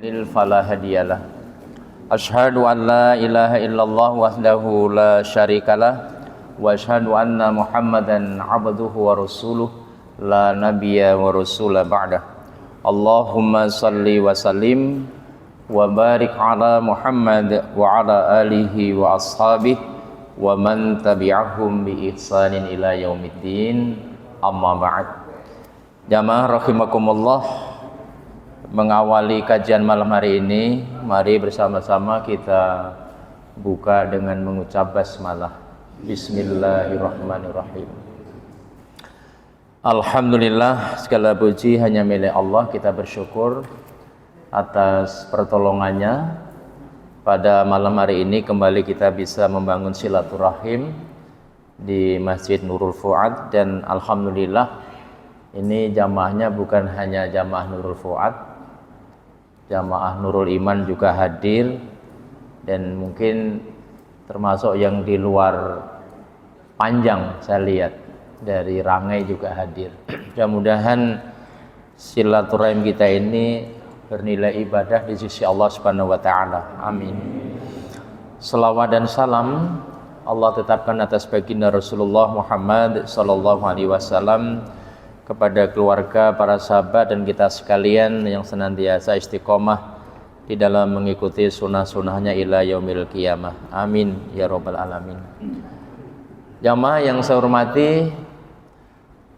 فلا هادي له أشهد أن لا إله إلا الله وحده لا شريك له وأشهد أن محمدا عبده ورسوله لا نبي ورسول بعده اللهم صل وسلم وبارك على محمد وعلى آله وأصحابه ومن تبعهم بإحسان إلى يوم الدين أما بعد. Jamaah rahimakumullah, mengawali kajian malam hari ini, mari bersama-sama kita buka dengan mengucap basmalah. Bismillahirrahmanirrahim. Alhamdulillah, segala puji hanya milik Allah. Kita bersyukur atas pertolongannya. Pada malam hari ini kembali kita bisa membangun silaturahim di Masjid Nurul Fuad, dan alhamdulillah ini jamaahnya bukan hanya jamaah Nurul Fuad, jamaah Nurul Iman juga hadir, dan mungkin termasuk yang di luar Panjang saya lihat dari Rangai juga hadir. Mudah-mudahan silaturahim kita ini bernilai ibadah di sisi Allah Subhanahu wa taala. Amin. Selawat dan salam Allah tetapkan atas baginda Rasulullah Muhammad sallallahu alaihi wasallam, kepada keluarga, para sahabat, dan kita sekalian yang senantiasa istiqomah di dalam mengikuti sunnah-sunnahnya ila yaumil qiyamah. Amin ya rabbal alamin. Jamaah yang saya hormati,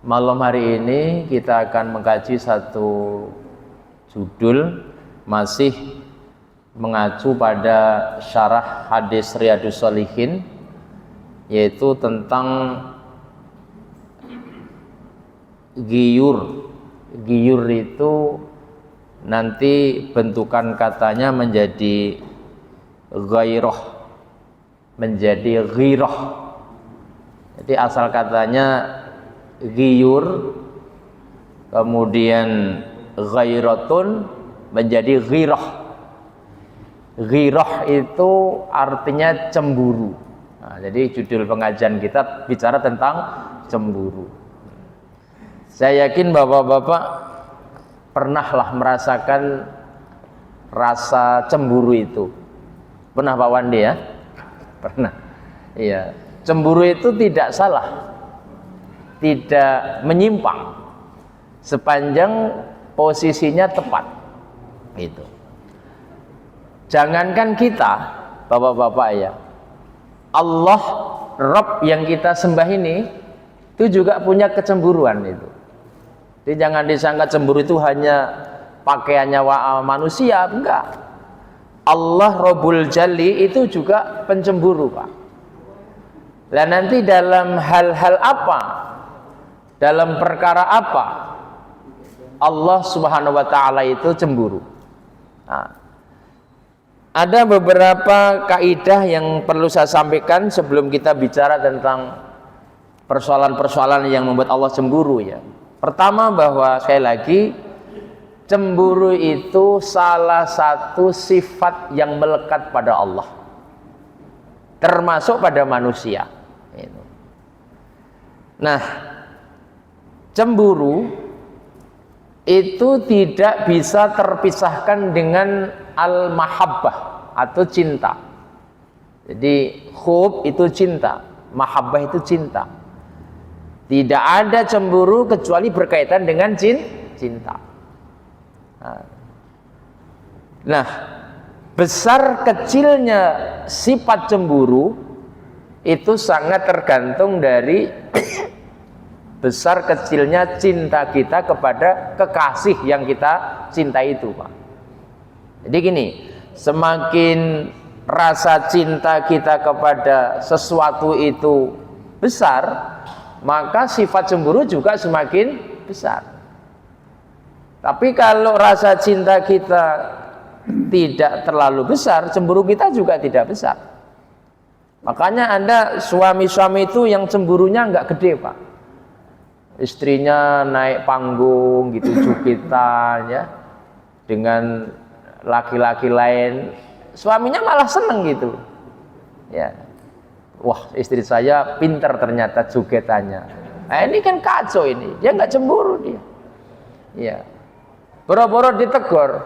malam hari ini kita akan mengkaji satu judul masih mengacu pada syarah hadis Riyadhus Shalihin, yaitu tentang giyur. Giyur itu nanti bentukan katanya menjadi ghairah, menjadi ghirah. Jadi asal katanya giyur, kemudian ghairatun menjadi ghirah. Ghirah itu artinya cemburu. Nah, jadi judul pengajian kita bicara tentang cemburu. Saya yakin bapak-bapak pernahlah merasakan rasa cemburu itu. Pernah Pak Wandi ya? Pernah. Iya. Cemburu itu tidak salah, tidak menyimpang, sepanjang posisinya tepat. Gitu. Jangankan kita, bapak-bapak ya, Allah Rabb yang kita sembah ini itu juga punya kecemburuan itu. Jadi jangan disangka cemburu itu hanya pakaiannya manusia, enggak. Allah Rabbul Jalli itu juga pencemburu, Pak. Dan nanti dalam hal-hal apa, dalam perkara apa Allah Subhanahu wa taala itu cemburu. Nah, ada beberapa kaidah yang perlu saya sampaikan sebelum kita bicara tentang persoalan-persoalan yang membuat Allah cemburu ya. Pertama, bahwa sekali lagi cemburu itu salah satu sifat yang melekat pada Allah, termasuk pada manusia. Nah, cemburu itu tidak bisa terpisahkan dengan al-mahabbah atau cinta. Jadi hub itu cinta, mahabbah itu cinta. Tidak ada cemburu kecuali berkaitan dengan cinta. Nah, besar kecilnya sifat cemburu itu sangat tergantung dari besar kecilnya cinta kita kepada kekasih yang kita cintai itu, Pak. Jadi gini, semakin rasa cinta kita kepada sesuatu itu besar, maka sifat cemburu juga semakin besar. Tapi kalau rasa cinta kita tidak terlalu besar, cemburu kita juga tidak besar. Makanya ada suami-suami itu yang cemburunya nggak gede, Pak. Istrinya naik panggung gitu, jukitan ya, dengan laki-laki lain, suaminya malah seneng gitu. Ya. Wah, istri saya pintar ternyata jogetannya. Nah, ini kan kacau ini. Dia nggak cemburu dia. Ya. Boro-boro ditegur.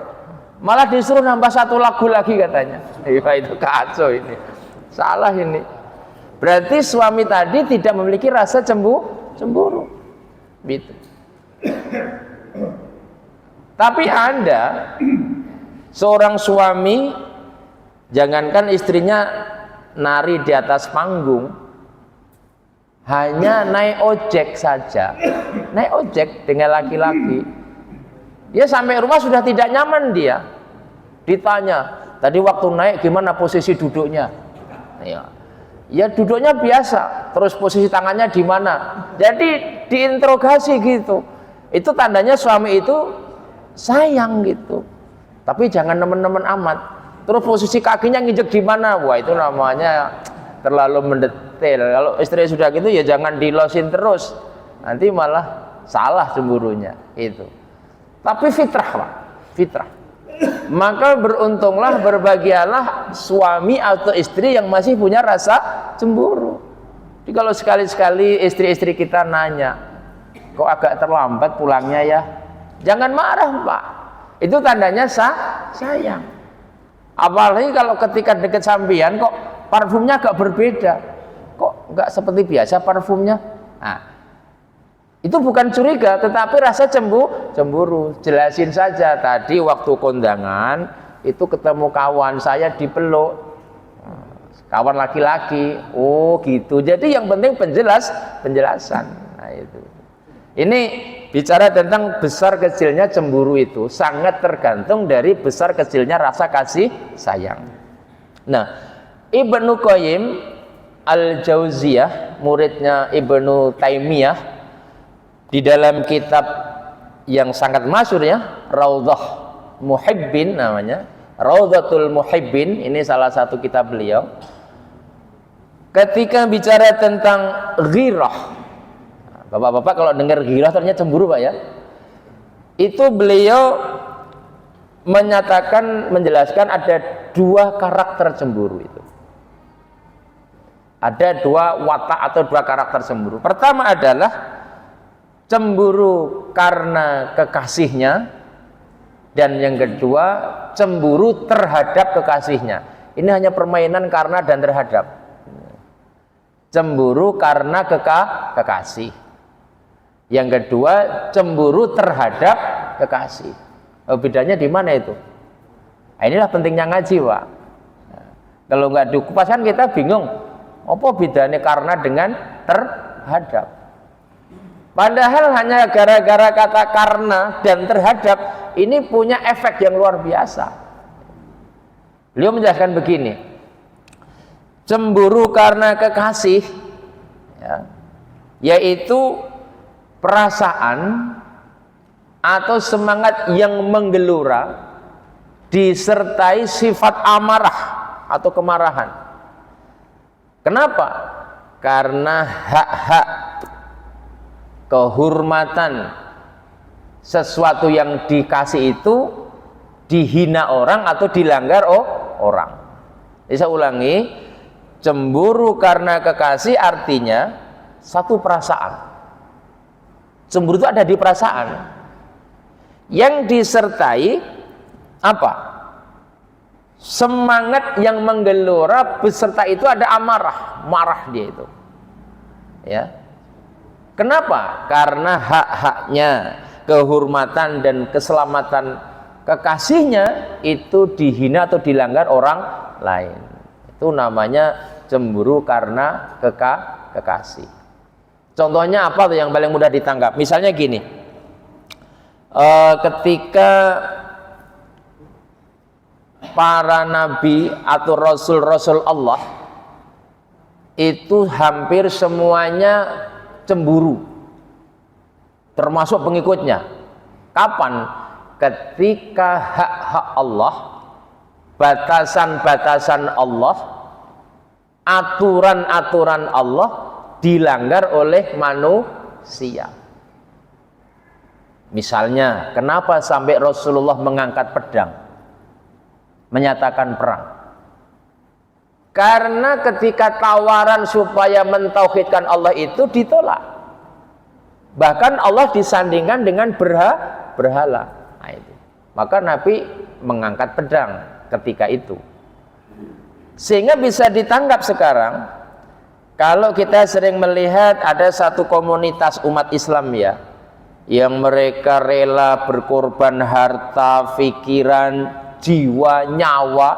Malah disuruh nambah satu lagu lagi katanya. Ya, itu kacau ini. Salah ini. Berarti suami tadi tidak memiliki rasa cemburu. Gitu. Tapi Anda seorang suami, jangankan istrinya nari di atas panggung, hanya naik ojek saja, naik ojek dengan laki-laki, dia sampai rumah sudah tidak nyaman. Dia ditanya, tadi waktu naik gimana posisi duduknya? Ya duduknya biasa, terus posisi tangannya di mana? Jadi diinterogasi gitu. Itu tandanya suami itu sayang gitu. Tapi jangan nemen-nemen amat. Terus posisi kakinya nginjek di mana? Wah, itu namanya terlalu mendetail. Kalau istri sudah gitu ya jangan dilosin terus. Nanti malah salah cemburunya itu. Tapi fitrah, Pak. Fitrah. Maka beruntunglah, berbahagialah suami atau istri yang masih punya rasa cemburu. Jadi kalau sekali-sekali istri-istri kita nanya, kok agak terlambat pulangnya ya? Jangan marah, Pak. Itu tandanya sayang. Apalagi kalau ketika deket sampean kok parfumnya agak berbeda, kok nggak seperti biasa parfumnya. Nah, itu bukan curiga, tetapi rasa cemburu. Jelasin saja, tadi waktu kondangan itu ketemu kawan saya dipeluk, kawan laki-laki. Oh gitu. Jadi yang penting penjelasan. Nah itu. Ini bicara tentang besar kecilnya cemburu itu sangat tergantung dari besar kecilnya rasa kasih sayang. Nah, Ibnu Qayyim Al-Jauziyah, muridnya Ibnu Taimiyah, di dalam kitab yang sangat masyhur ya, Raudhah Muhibbin namanya, Raudhatul Muhibbin, ini salah satu kitab beliau. Ketika bicara tentang ghirah, Bapak-bapak kalau dengar ghirah ternyata cemburu, Pak ya. Itu beliau menjelaskan ada dua karakter cemburu itu. Ada dua watak atau dua karakter cemburu. Pertama adalah cemburu karena kekasihnya, dan yang kedua cemburu terhadap kekasihnya. Ini hanya permainan karena dan terhadap. Cemburu karena kekasih. Yang kedua cemburu terhadap kekasih. Bedanya di mana itu? Nah, inilah pentingnya ngaji, Pak. Nah, kalau nggak dikupas kan kita bingung. Apa bedanya karena dengan terhadap? Padahal hanya gara-gara kata karena dan terhadap ini punya efek yang luar biasa. Beliau menjelaskan begini. Cemburu karena kekasih, ya, yaitu perasaan atau semangat yang menggelora disertai sifat amarah atau kemarahan. Kenapa? Karena hak-hak kehormatan sesuatu yang dikasih itu dihina orang atau dilanggar orang. Saya ulangi, cemburu karena kekasih artinya satu perasaan. Cemburu itu ada di perasaan yang disertai apa? Semangat yang menggelora, beserta itu ada amarah, marah dia itu. Ya. Kenapa? Karena hak-haknya, kehormatan dan keselamatan kekasihnya itu dihina atau dilanggar orang lain. Itu namanya cemburu karena kekasih. Contohnya apa tuh yang paling mudah ditangkap? Misalnya gini, ketika para nabi atau rasul-rasul Allah itu hampir semuanya cemburu, termasuk pengikutnya. Kapan? Ketika hak-hak Allah, batasan-batasan Allah, aturan-aturan Allah dilanggar oleh manusia. Misalnya, kenapa sampai Rasulullah mengangkat pedang, menyatakan perang? Karena ketika tawaran supaya mentauhidkan Allah itu ditolak. Bahkan Allah disandingkan dengan berhala. Nah, itu. Maka Nabi mengangkat pedang ketika itu. Sehingga bisa ditangkap sekarang, kalau kita sering melihat ada satu komunitas umat Islam ya, yang mereka rela berkorban harta, pikiran, jiwa, nyawa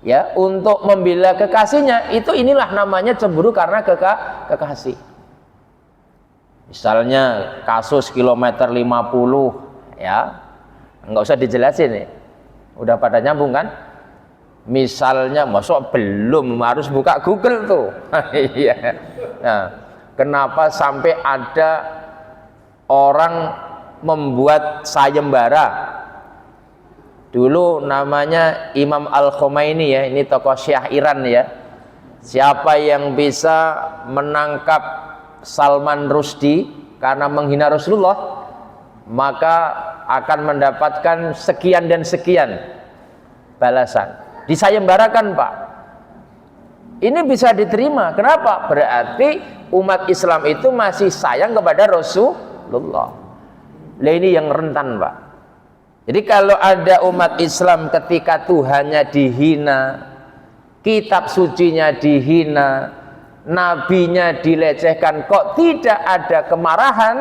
ya untuk membela kekasihnya, inilah namanya cemburu karena kekasih. Misalnya kasus kilometer 50 ya, nggak usah dijelasin nih, udah pada nyambung kan? Misalnya, masuk belum harus buka Google tuh. Iya. Nah, kenapa sampai ada orang membuat sayembara? Dulu namanya Imam Al-Khomeini ya, ini tokoh Syiah Iran ya. Siapa yang bisa menangkap Salman Rushdie karena menghina Rasulullah, maka akan mendapatkan sekian dan sekian balasan. Disayembarakan Pak. Ini bisa diterima. Kenapa? Berarti umat Islam itu masih sayang kepada Rasulullah. Nah, ini yang rentan Pak. Jadi kalau ada umat Islam ketika Tuhannya dihina, kitab sucinya dihina, nabinya dilecehkan, kok tidak ada kemarahan,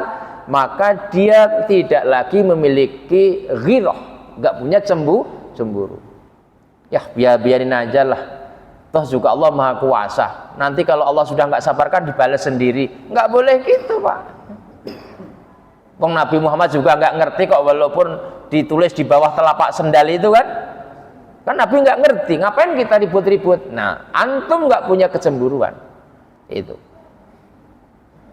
maka dia tidak lagi memiliki ghirah, nggak punya cemburu. Ya biarin aja lah, toh juga Allah Maha Kuasa. Nanti kalau Allah sudah nggak sabarkan dibalas sendiri. Nggak boleh gitu Pak. Wong Nabi Muhammad juga nggak ngerti kok, walaupun ditulis di bawah telapak sendal itu kan Nabi nggak ngerti, ngapain kita ribut-ribut. Nah, antum nggak punya kecemburuan itu.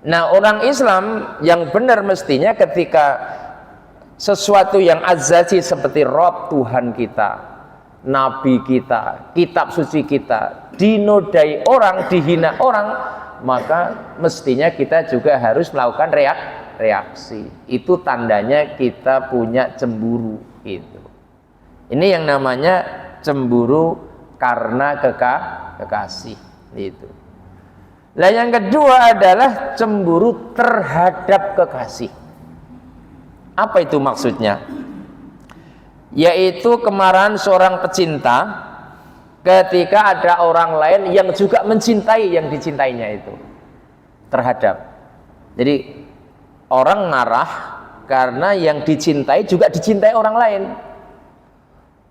Nah, orang Islam yang benar mestinya ketika sesuatu yang azzazi seperti Rob Tuhan kita, Nabi kita, kitab suci kita dinodai orang, dihina orang, maka mestinya kita juga harus melakukan reaksi. Itu tandanya kita punya cemburu itu. Ini yang namanya cemburu karena kekasih itu. Nah, yang kedua adalah cemburu terhadap kekasih. Apa itu maksudnya? Yaitu kemarahan seorang pecinta ketika ada orang lain yang juga mencintai yang dicintainya itu terhadap. Jadi orang marah karena yang dicintai juga dicintai orang lain.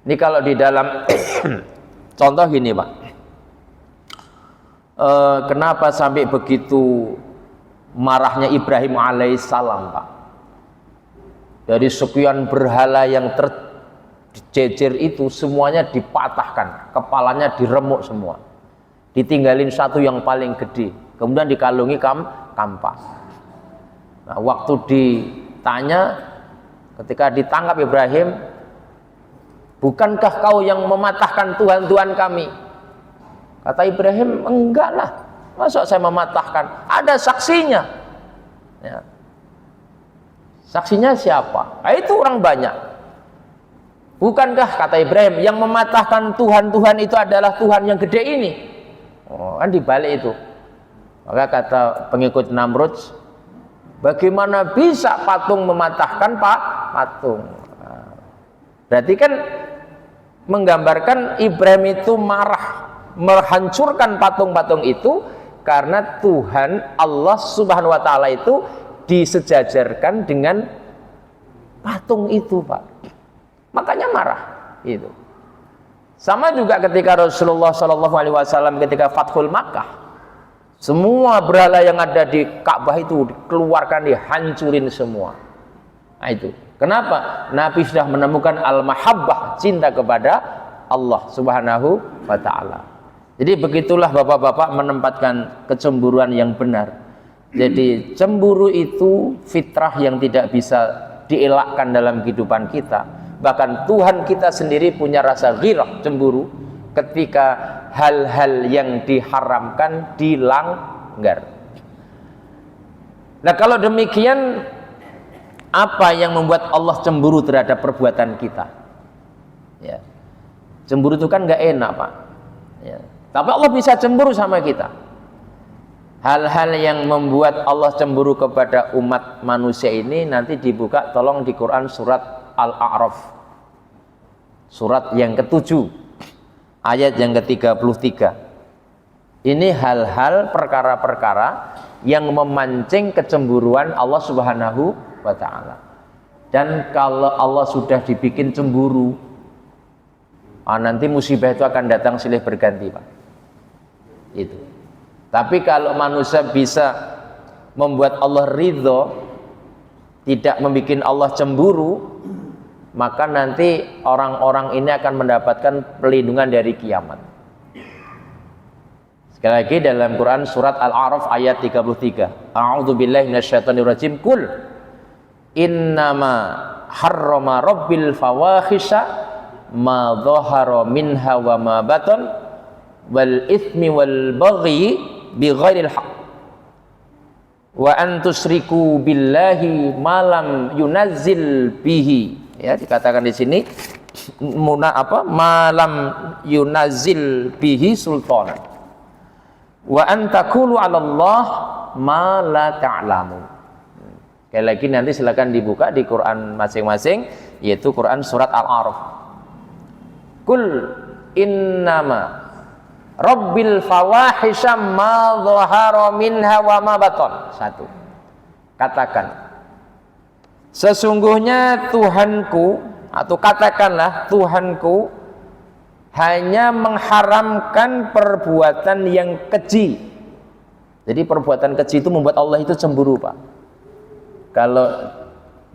Ini kalau di dalam contoh gini Pak, kenapa sampai begitu marahnya Ibrahim alaihissalam Pak? Dari sekian berhala yang jejer itu semuanya dipatahkan, kepalanya diremuk semua, ditinggalin satu yang paling gede, kemudian dikalungi kampak. Nah, waktu ditanya ketika ditangkap Ibrahim, bukankah kau yang mematahkan Tuhan-Tuhan kami? Kata Ibrahim, enggak lah, masa saya mematahkan, ada saksinya ya. Saksinya siapa? Nah, itu orang banyak. Bukankah, kata Ibrahim, yang mematahkan Tuhan-Tuhan itu adalah Tuhan yang gede ini? Oh, kan dibalik itu. Maka kata pengikut Namrud, bagaimana bisa patung mematahkan patung? Nah, berarti kan menggambarkan Ibrahim itu marah, menghancurkan patung-patung itu karena Tuhan Allah Subhanahu wa Ta'ala itu disejajarkan dengan patung itu Pak. Makanya marah itu. Sama juga ketika Rasulullah SAW ketika Fathul Makkah, semua berhala yang ada di Ka'bah itu dikeluarkan, dihancurin semua. Nah itu. Kenapa? Nabi sudah menemukan al-mahabbah, cinta kepada Allah Subhanahu wa Ta'ala. Jadi begitulah bapak-bapak menempatkan kecemburuan yang benar. Jadi cemburu itu fitrah yang tidak bisa dielakkan dalam kehidupan kita. Bahkan Tuhan kita sendiri punya rasa ghirah, cemburu ketika hal-hal yang diharamkan dilanggar. Nah, kalau demikian, apa yang membuat Allah cemburu terhadap perbuatan kita? Ya. Cemburu itu kan nggak enak Pak ya. Tapi Allah bisa cemburu sama kita. Hal-hal yang membuat Allah cemburu kepada umat manusia ini nanti dibuka, tolong di Quran surat Al-A'raf Surat yang ke-7 ayat yang ke-33. Ini hal-hal perkara-perkara yang memancing kecemburuan Allah Subhanahu wa ta'ala. Dan kalau Allah sudah dibikin cemburu, nanti musibah itu akan datang silih berganti, Pak. Itu. Tapi kalau manusia bisa membuat Allah ridho, tidak membuat Allah cemburu, maka nanti orang-orang ini akan mendapatkan perlindungan dari kiamat. Sekali lagi dalam Quran surat Al-A'raf ayat 33. A'udzubillahi minasyaitonirrajim. Qul innama harrama rabbil fawahisha ma dhahara minha wa ma batan wal ithmi wal baghi bighairil haqq wa an tusriku billahi ma lam yunazzil bihi. Ya, dikatakan di sini malam yunazil bihi sultan wa an taqulu 'ala Allah ma la ta'lamu. Sekali lagi nanti silakan dibuka di Quran masing-masing, yaitu Quran surat Al-A'raf. Qul innama rabbil fawahisha ma dhahara minha wa ma batan. Satu. Katakan, sesungguhnya Tuhanku, atau katakanlah Tuhanku hanya mengharamkan perbuatan yang keji. Jadi perbuatan keji itu membuat Allah itu cemburu, Pak. Kalau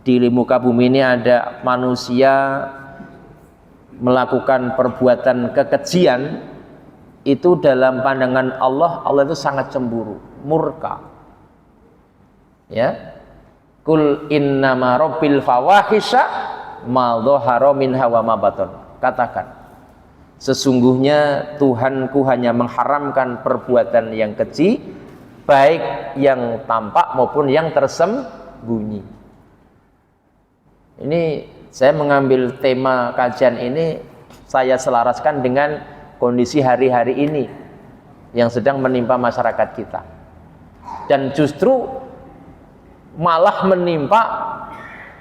di muka bumi ini ada manusia melakukan perbuatan kekejian, itu dalam pandangan Allah, Allah itu sangat cemburu, murka. Ya. Kul innama rabbil fawahisha ma dhahara minha wa ma batan. Katakan, sesungguhnya Tuhanku hanya mengharamkan perbuatan yang keji, baik yang tampak maupun yang tersembunyi. Ini saya mengambil tema kajian ini, saya selaraskan dengan kondisi hari-hari ini yang sedang menimpa masyarakat kita. Dan justru malah menimpa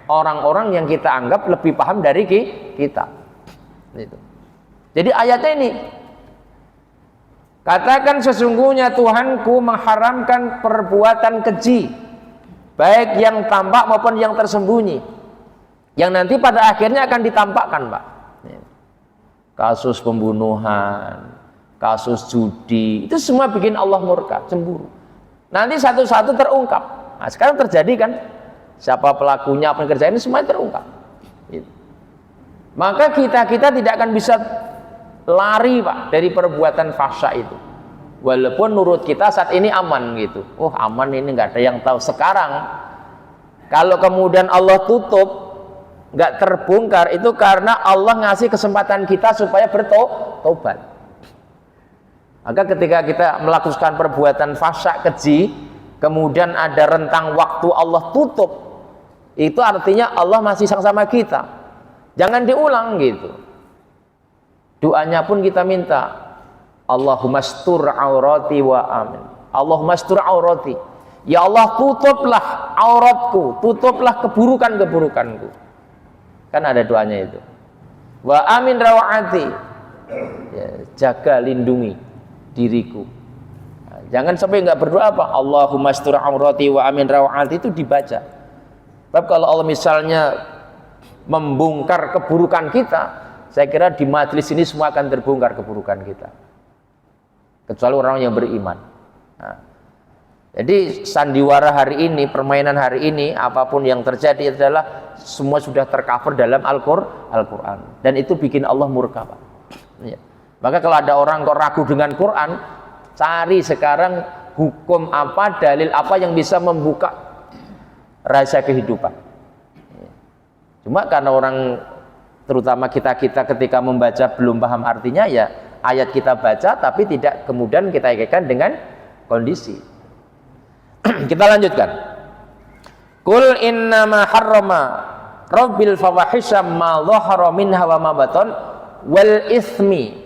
orang-orang yang kita anggap lebih paham dari kita. Gitu. Jadi ayatnya ini, katakan sesungguhnya Tuhanku mengharamkan perbuatan keji, baik yang tampak maupun yang tersembunyi, yang nanti pada akhirnya akan ditampakkan, Pak. Kasus pembunuhan, kasus judi, itu semua bikin Allah murka, cemburu. Nanti satu-satu terungkap. Nah, sekarang terjadi kan, siapa pelakunya, apa yang kerjain, ini semuanya terungkap. Gitu. Maka kita tidak akan bisa lari, Pak, dari perbuatan fahsya itu. Walaupun menurut kita saat ini aman gitu. Oh, aman ini, nggak ada yang tahu. Sekarang kalau kemudian Allah tutup, nggak terbongkar, itu karena Allah ngasih kesempatan kita supaya bertobat. Maka ketika kita melakukan perbuatan fahsya, keji, kemudian ada rentang waktu Allah tutup, itu artinya Allah masih sama kita, jangan diulang gitu. Doanya pun kita minta, Allahumma astur aurati wa amin. Allahumma astur aurati, ya Allah tutuplah auratku, tutuplah keburukan-keburukanku. Kan ada doanya itu. Wa amin rawati, ya, jaga lindungi diriku. Jangan sampai nggak berdoa, apa Allahumma astur aurati wa amin rawati itu dibaca. Sebab kalau Allah misalnya membongkar keburukan kita, saya kira di majelis ini semua akan terbongkar keburukan kita, kecuali orang yang beriman. Nah, jadi sandiwara hari ini, permainan hari ini, apapun yang terjadi adalah semua sudah tercover dalam Al-Quran, dan itu bikin Allah murka, Pak. Ya. Maka kalau ada orang kok ragu dengan Quran, cari sekarang hukum apa, dalil apa yang bisa membuka rahasia kehidupan. Cuma karena orang, terutama kita ketika membaca belum paham artinya, ya ayat kita baca tapi tidak kemudian kita kaitkan dengan kondisi. Kita lanjutkan. Qul innama harrama rabbil fawahisha ma dhahara minha wa ma batan wal ismi,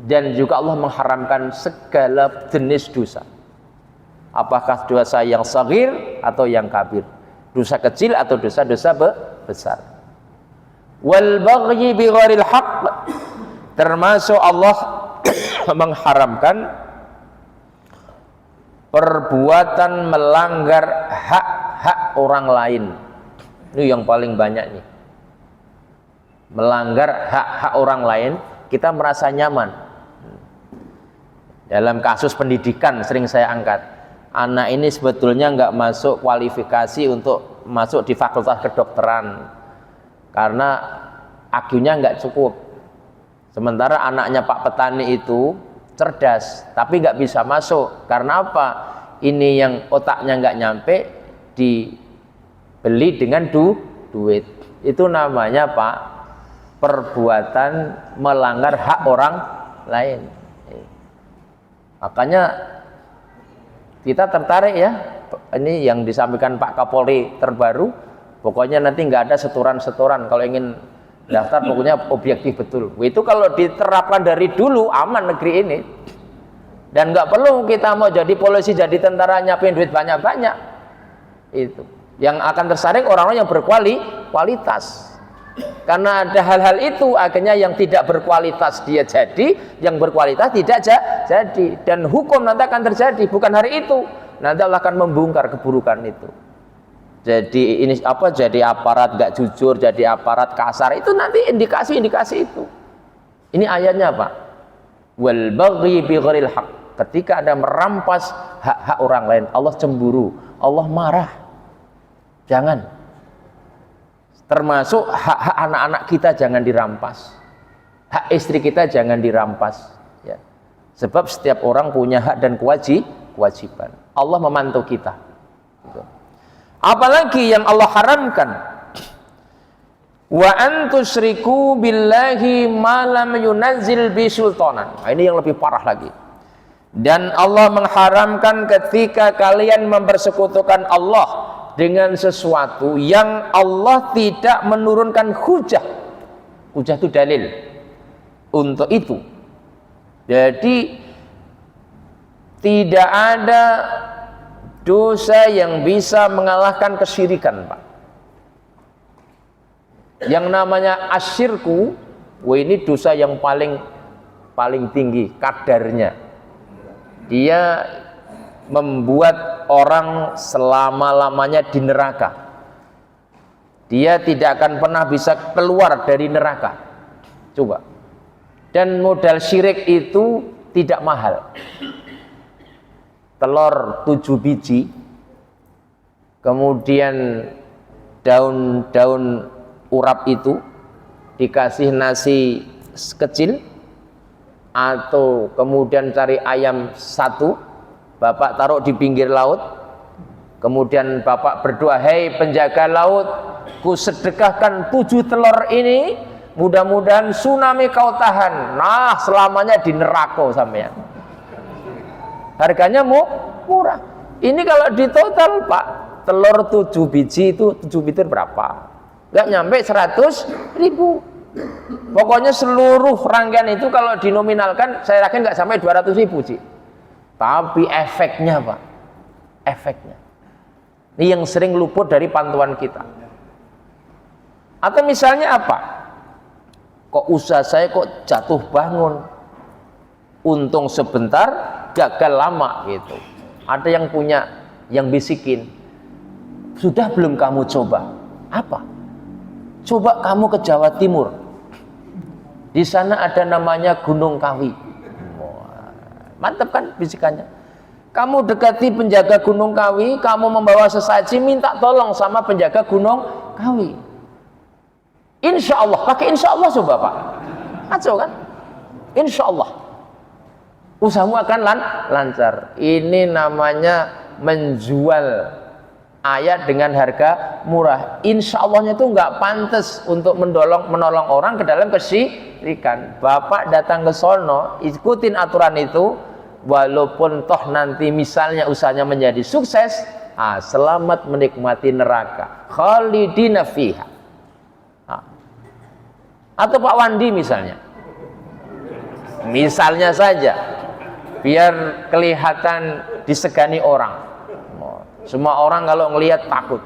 dan juga Allah mengharamkan segala jenis dosa. Apakah dosa yang saghir atau yang kabir, dosa kecil atau dosa-dosa besar. wal baghi bighairil haqq, termasuk Allah mengharamkan perbuatan melanggar hak-hak orang lain. Ini yang paling banyak nih. Melanggar hak-hak orang lain, kita merasa nyaman. Dalam kasus pendidikan sering saya angkat, anak ini sebetulnya nggak masuk kualifikasi untuk masuk di fakultas kedokteran karena IQ-nya nggak cukup. Sementara anaknya Pak Petani itu cerdas, tapi nggak bisa masuk. Karena apa? Ini yang otaknya nggak nyampe, dibeli dengan duit. Itu namanya Pak, perbuatan melanggar hak orang lain. Makanya kita tertarik ya, ini yang disampaikan Pak Kapolri terbaru, pokoknya nanti nggak ada setoran-setoran, kalau ingin daftar pokoknya objektif betul. Itu kalau diterapkan dari dulu aman negeri ini, dan nggak perlu kita mau jadi polisi, jadi tentara nyiapin duit banyak-banyak. Itu yang akan tersaring orang-orang yang berkualitas. Karena ada hal-hal itu akhirnya yang tidak berkualitas dia jadi, yang berkualitas tidak jadi, dan hukum nanti akan terjadi. Bukan hari itu, nanti Allah akan membongkar keburukan itu. Jadi ini apa, jadi aparat gak jujur, jadi aparat kasar, itu nanti indikasi-indikasi itu. Ini ayatnya Pak, wal baghi bighairil haqq, ketika ada merampas hak-hak orang lain, Allah cemburu, Allah marah. Jangan. Termasuk hak-hak anak-anak kita jangan dirampas, hak istri kita jangan dirampas ya. Sebab setiap orang punya hak dan kewajiban. Allah memantau kita gitu. Apalagi yang Allah haramkan, wa antusriku billahi ma lam yunazzil bi sultanan. Nah, ini yang lebih parah lagi. Dan Allah mengharamkan ketika kalian mempersekutukan Allah dengan sesuatu yang Allah tidak menurunkan hujah. Hujah itu dalil untuk itu. Jadi tidak ada dosa yang bisa mengalahkan kesyirikan Pak. Yang namanya asyirku, ini dosa yang paling tinggi kadarnya. Dia membuat orang selama-lamanya di neraka. Dia tidak akan pernah bisa keluar dari neraka. Coba. Dan modal syirik itu tidak mahal. Telur 7 biji, kemudian daun-daun urap itu dikasih nasi kecil, atau kemudian cari ayam 1, Bapak taruh di pinggir laut, kemudian Bapak berdoa, hei penjaga laut, ku sedekahkan 7 telur ini, mudah-mudahan tsunami kau tahan. Nah, selamanya di neraka sampean. Harganya murah. Ini kalau di total Pak, telur 7 biji itu 7 biji berapa? Nggak nyampe 100.000. Pokoknya seluruh rangkaian itu kalau dinominalkan, saya yakin nggak sampai 200.000 Ci. Tapi efeknya Pak, efeknya ini yang sering luput dari pantauan kita. Atau misalnya apa, kok usaha saya kok jatuh bangun, untung sebentar, gagal lama gitu. Ada yang punya, yang bisikin, sudah belum kamu coba? Apa? Coba kamu ke Jawa Timur, di sana ada namanya Gunung Kawi. Mantap kan bisikannya. Kamu dekati penjaga Gunung Kawi, kamu membawa sesaji, minta tolong sama penjaga Gunung Kawi. Insya Allah, pakai insya Allah coba Pak. Kacau kan? Insya Allah usahamu akan lancar. Ini namanya menjual ayat dengan harga murah. Insya Allahnya itu nggak pantas untuk menolong orang ke dalam kesyirikan. Bapak datang ke sono, ikutin aturan itu, walaupun toh nanti misalnya usahanya menjadi sukses, selamat menikmati neraka, khalidina fiha. Atau Pak Wandi misalnya saja, biar kelihatan disegani orang. Semua orang kalau ngelihat takut,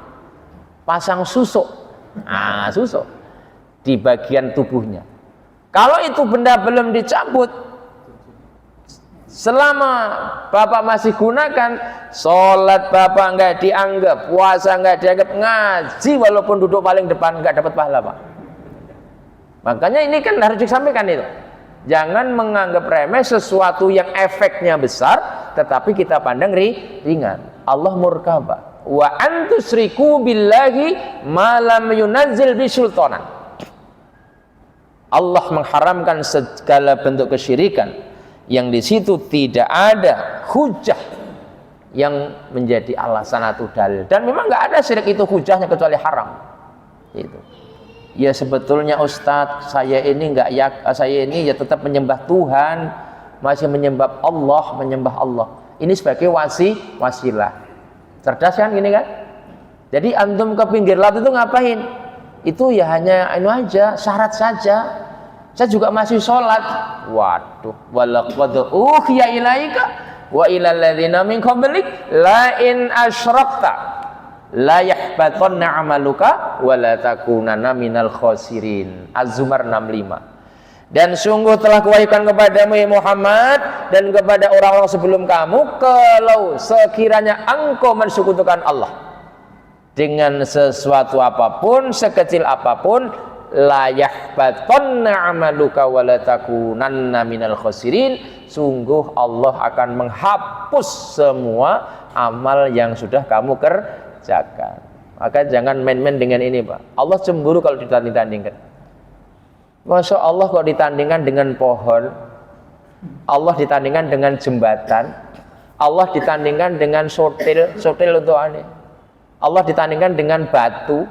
pasang susuk. Susuk di bagian tubuhnya. Kalau itu benda belum dicabut, selama Bapak masih gunakan, sholat Bapak nggak dianggap, puasa nggak dianggap, ngaji walaupun duduk paling depan nggak dapat pahala, Pak. Makanya ini kan harus disampaikan itu. Jangan menganggap remeh sesuatu yang efeknya besar, tetapi kita pandang ringan. Allah murka, Pak. Wa antusriku billahi ma lam yunazzil bisultanan. Allah mengharamkan segala bentuk kesyirikan yang di situ tidak ada hujah yang menjadi alasan atau dalil. Dan memang nggak ada syirik itu hujahnya kecuali haram. Itu. Ya sebetulnya Ustadz, saya ini ya tetap menyembah Tuhan, masih menyembah Allah. Ini sebagai wasilah. Cerdas kan gini kan? Jadi antum ke pinggir laut itu ngapain? Itu ya hanya aja, syarat saja. Saya juga masih sholat. Waduh, walaqad uhiya ilaika wa ilal ladzina min qablik la in asyrakta la yahbatanna 'amaluka wa la takunanna minal khasirin. Az-Zumar 65. Dan sungguh telah kuwahyukan kepadamu ya Muhammad dan kepada orang-orang sebelum kamu, kalau sekiranya engkau mensekutukan Allah dengan sesuatu apapun, sekecil apapun, la yahbatanna 'amaluka wa la takunanna minal khasirin, sungguh Allah akan menghapus semua amal yang sudah kamu kerjakan. Maka jangan main-main dengan ini, Pak. Allah cemburu kalau ditanding-tandingkan. Masya Allah kok ditandingkan dengan pohon, Allah ditandingkan dengan jembatan, Allah ditandingkan dengan sotil untuk aneh, Allah ditandingkan dengan batu,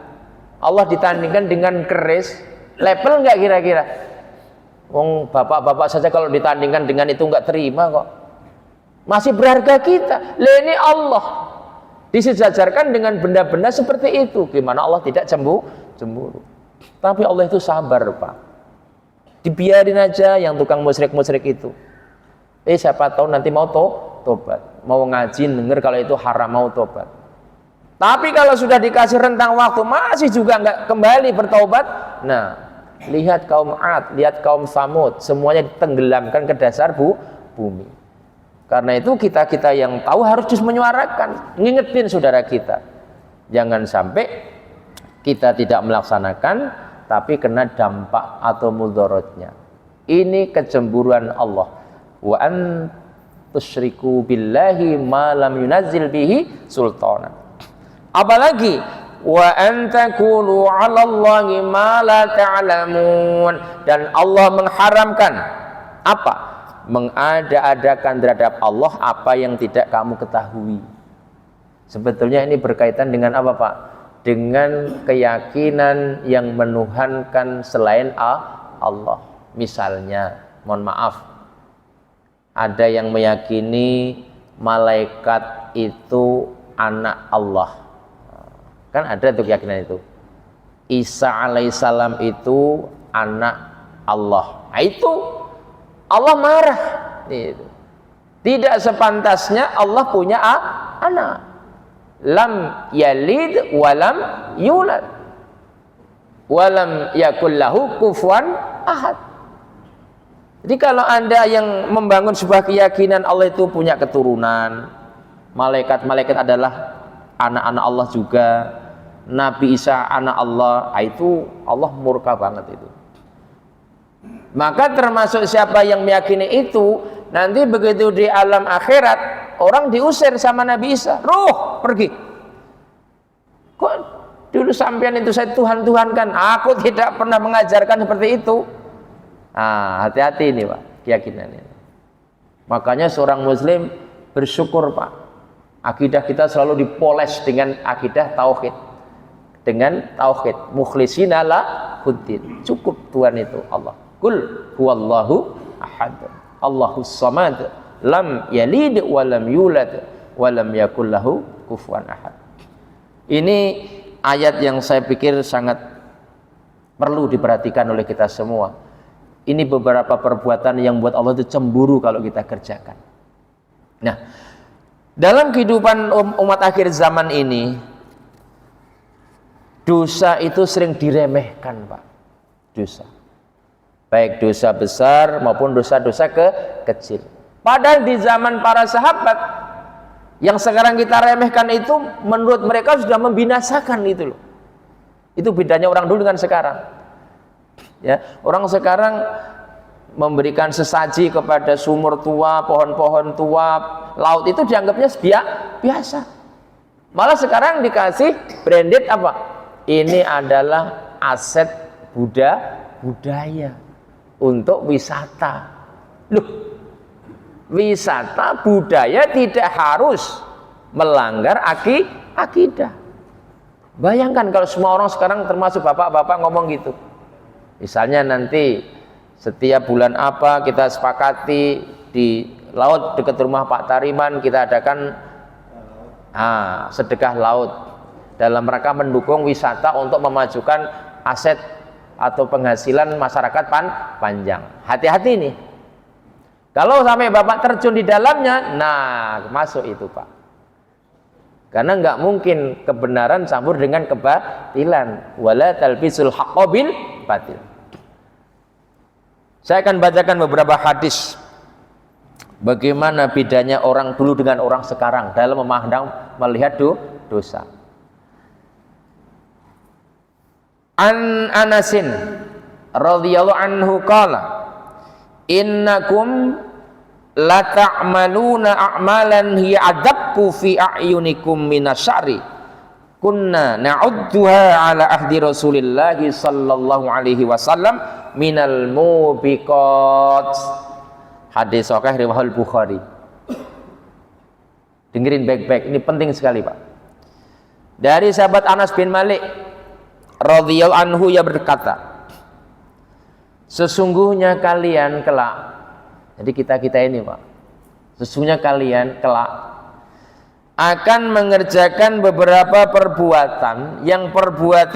Allah ditandingkan dengan keris. Level nggak kira-kira? Wong bapak-bapak saja kalau ditandingkan dengan itu nggak terima kok. Masih berharga kita. Ini Allah disejajarkan dengan benda-benda seperti itu. Gimana Allah tidak cemburu? Tapi Allah itu sabar, Pak. Dibiarin aja yang tukang musyrik-musyrik itu. Siapa tahu nanti mau tobat, mau ngaji, denger kalau itu haram, mau tobat. Tapi kalau sudah dikasih rentang waktu masih juga nggak kembali bertaubat, nah lihat kaum Ad, lihat kaum Samud, semuanya ditenggelamkan ke dasar bumi. Karena itu kita yang tahu harus terus menyuarakan, ngingetin saudara kita, jangan sampai kita tidak melaksanakan tapi kena dampak atau mudaratnya. Ini kecemburuan Allah. Wa an tusyriku billahi ma lam yunazzil bihi sultanan. Apalagi wa an taqulu 'ala Allahi ma la ta'lamun, dan Allah mengharamkan apa? Mengada-adakan terhadap Allah apa yang tidak kamu ketahui. Sebetulnya ini berkaitan dengan apa, Pak? Dengan keyakinan yang menuhankan selain Allah. Misalnya, mohon maaf, ada yang meyakini malaikat itu anak Allah. Kan ada tuh keyakinan itu. Isa alaihissalam itu anak Allah. Nah, itu Allah marah. Tidak sepantasnya Allah punya anak. Lam yalid walam yulad walam yakul lahu kufuwan ahad. Jadi kalau Anda yang membangun sebuah keyakinan Allah itu punya keturunan, malaikat adalah anak-anak Allah juga, Nabi Isa anak Allah, itu Allah murka banget itu. Maka termasuk siapa yang meyakini itu, nanti begitu di alam akhirat orang diusir sama Nabi Isa, ruh pergi. Kok dulu sampean itu saya Tuhan kan? Aku tidak pernah mengajarkan seperti itu. Hati-hati ini, Pak, keyakinan ini. Makanya seorang muslim bersyukur, Pak, akidah kita selalu dipoles dengan akidah tauhid, dengan tauhid mukhlisina lahuddin. Cukup Tuhan itu Allah. Qul huwallahu ahad, Allahus samad, lam yalid walam yulad walam yakul lahu kufuwan ahad. Ini ayat yang saya pikir sangat perlu diperhatikan oleh kita semua. Ini beberapa perbuatan yang buat Allah itu cemburu kalau kita kerjakan. Nah, dalam kehidupan umat akhir zaman ini, dosa itu sering diremehkan, Pak. dosa. Baik dosa besar maupun dosa-dosa kecil. Padahal di zaman para sahabat yang sekarang kita remehkan itu menurut mereka sudah membinasakan itu loh. Itu bedanya orang dulu dengan sekarang. Ya, orang sekarang memberikan sesaji kepada sumur tua, pohon-pohon tua, laut itu dianggapnya biasa. Malah sekarang dikasih branded apa? Ini adalah aset budaya untuk wisata. Loh, wisata budaya tidak harus melanggar akidah. Bayangkan kalau semua orang sekarang termasuk bapak-bapak ngomong gitu. Misalnya nanti setiap bulan apa kita sepakati di laut dekat rumah Pak Tariman kita adakan sedekah laut dalam rangka mendukung wisata untuk memajukan aset atau penghasilan masyarakat panjang. Hati-hati nih. Kalau sampai Bapak terjun di dalamnya, nah masuk itu Pak. Karena nggak mungkin kebenaran campur dengan kebatilan. Wala talbisul haqqo bil batil. Saya akan bacakan beberapa hadis bagaimana bedanya orang dulu dengan orang sekarang dalam memandang melihat dosa. An Anasin radhiyallahu anhu qala innakum la ta'maluna a'malan hiya adaqqu fi a'yunikum minasyari kunna na'udduha ala ahdi Rasulillahi sallallahu alaihi wasallam minal mubiqat. Hadis sahih riwayat Bukhari. Dengerin baik-baik, ini penting sekali Pak. Dari sahabat Anas bin Malik radhiyallahu anhu ia berkata, sesungguhnya kalian kelak, jadi kita ini Pak, sesungguhnya kalian kelak akan mengerjakan beberapa perbuatan yang perbuatan